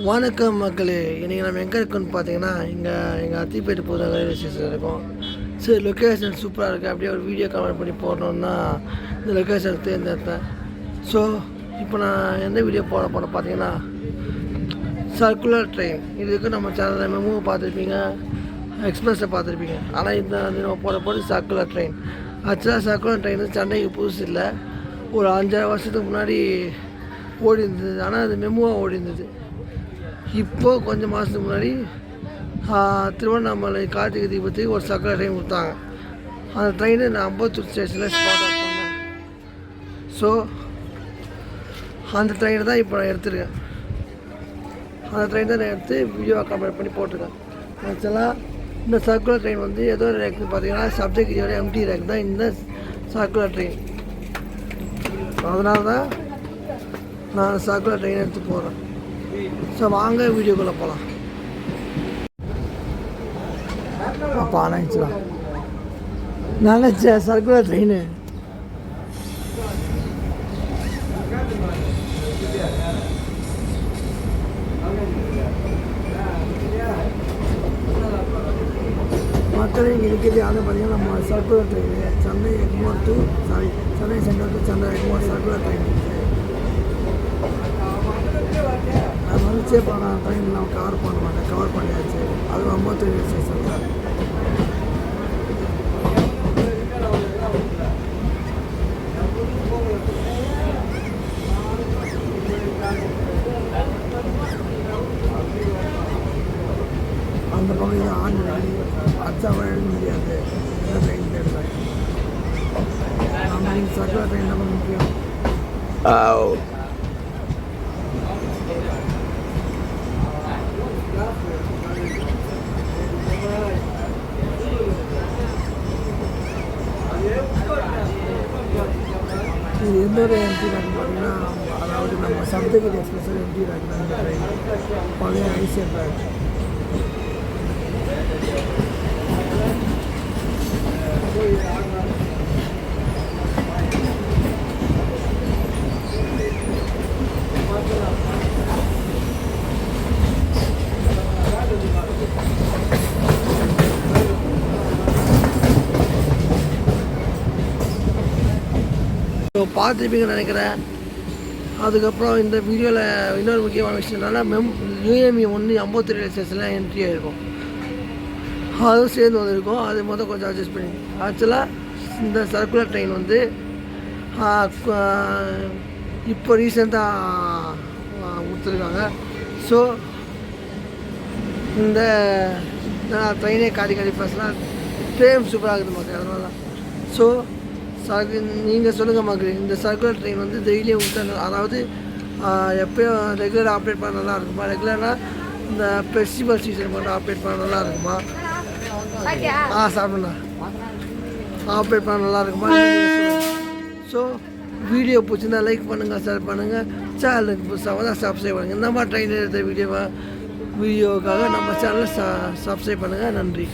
வணக்கம் மக்களே. இன்றைக்கி நம்ம எங்கே இருக்கோன்னு பார்த்தீங்கன்னா எங்கள் அத்திப்பேட்டு போகிற ரயில்வே ஸ்டேஷன் இருக்கோம். சரி, லொக்கேஷன் சூப்பராக இருக்குது, அப்படியே ஒரு வீடியோ கவர் பண்ணி போடணுன்னா இந்த லொக்கேஷன் தேர்ந்தெடுத்தேன். ஸோ இப்போ நான் எந்த வீடியோ போட பார்த்தீங்கன்னா சர்க்குலர் ட்ரெயின். இதுக்கு நம்ம சேனலில் மெமோ பார்த்துருப்பீங்க, எக்ஸ்பிரஸை பார்த்துருப்பீங்க. ஆனால் இந்த நம்ம போட சர்க்குலர் ட்ரெயின். ஆக்சுவலாக சர்க்குலர் ட்ரெயின் சென்னைக்கு புதுசு இல்லை, ஒரு 5-6 வருஷத்துக்கு முன்னாடி ஓடி இருந்தது. ஆனால் அது மெமோவாக ஓடி இருந்தது. இப்போது கொஞ்சம் மாதத்துக்கு முன்னாடி திருவண்ணாமலை கார்த்திகை தீபத்துக்கு ஒரு சர்க்குலர் ட்ரெயின் கொடுத்தாங்க. அந்த ட்ரெயினை நான் அம்பத்தூர் ஸ்டேஷனில் ஸ்பாட் அவுட் பண்ணேன். ஸோ அந்த ட்ரெயினை தான் இப்போ நான் எடுத்துருக்கேன். அந்த ட்ரெயின் தான் நான் எடுத்து வீடியோவை கம்பேர் பண்ணி போட்டிருக்கேன். ஆக்சுவலாக இந்த சர்க்குலர் ட்ரெயின் வந்து ஏதோ ஒரு ரேக்கு பார்த்தீங்கன்னா சப்ஜெக்ட் எம்டி ரேக் தான் இந்த சர்க்குலர் ட்ரெயின். அதனால தான் நான் சர்க்குலர் ட்ரெயின் எடுத்து போகிறேன். ஸோ வாங்க வீடியோக்குள்ளே போகலாம். அப்பா நினச்சேன் சர்க்குலர் ட்ரெயின். மக்களே இங்கே இருக்கிறது யாரும் பார்த்தீங்கன்னா நம்ம circular train Chennai Egmore to Chennai central to Chennai Egmore circular train. நான் நினச்சே போனேன் ட்ரெயின் நான் கவர் பண்ண மாட்டேன், கவர் பண்ணியாச்சு. அது அம்பத்தூர் ரயில்வே ஸ்டேஷன் தான். அந்த பகுதியில் ஆண்டு அச்சா எழுத முடியாது. இந்த ட்ரெயின் தேடுறேன். நம்ம நீங்கள் சர்க்குலர் ட்ரெயின் ரொம்ப முக்கியம். இது எந்த ஒரு எம்டி ரேக் பார்த்தீங்கன்னா, அதாவது நம்ம சப்ஜெக்ட் எக்ஸ்பிரஸ் எம்டி ரேக் தான் இந்த ட்ரெயின். பழைய ஐசிஎன் ரேக். பார்த்துருப்பீங்கன்னு நினைக்கிறேன். அதுக்கப்புறம் இந்த வீடியோவில் இன்னொரு முக்கியமான விஷயம் என்னென்னா யூஎம்இ 1 அம்பத்தூர் ரயில்வே ஸ்டேஷனில் என்ட்ரி ஆகிருக்கும். அதுவும் சேர்ந்து வந்திருக்கும். அது கொஞ்சம் அட்ஜஸ்ட் பண்ணி. ஆக்சுவலாக இந்த சர்க்குலர் ட்ரெயின் வந்து இப்போ ரீசெண்டாக கொடுத்துருக்காங்க. ஸோ இந்த ட்ரெயினே காடி பஸ்லாம் ட்ரெயின் சூப்பராக இருக்குது மக்கள். அதனால தான். ஸோ நீங்கள் சொல்லுங்கள் மக்கள், இந்த சர்க்குலர் ட்ரெயின் வந்து டெய்லியும் விட்டு, அதாவது எப்போயும் ரெகுலராக ஆப்ரேட் பண்ண நல்லா இருக்குமா, ரெகுலராக இந்த ஃபெஸ்டிவல் சீசன் மட்டும் ஆப்ரேட் பண்ண நல்லா இருக்குமா, சாப்பிடுண்ணா ஆப்ரேட் பண்ண நல்லா இருக்குமா? ஸோ வீடியோ பிடிச்சிருந்தா லைக் பண்ணுங்கள், ஷேர் பண்ணுங்கள், சேனலுக்கு புதுசாக தான் சப்ஸ்கிரைப் பண்ணுங்கள். இந்த மாதிரி ட்ரெயின் எடுத்த வீடியோவுக்காக நம்ம சேனலை சப்ஸ்கிரைப் பண்ணுங்கள். நன்றி.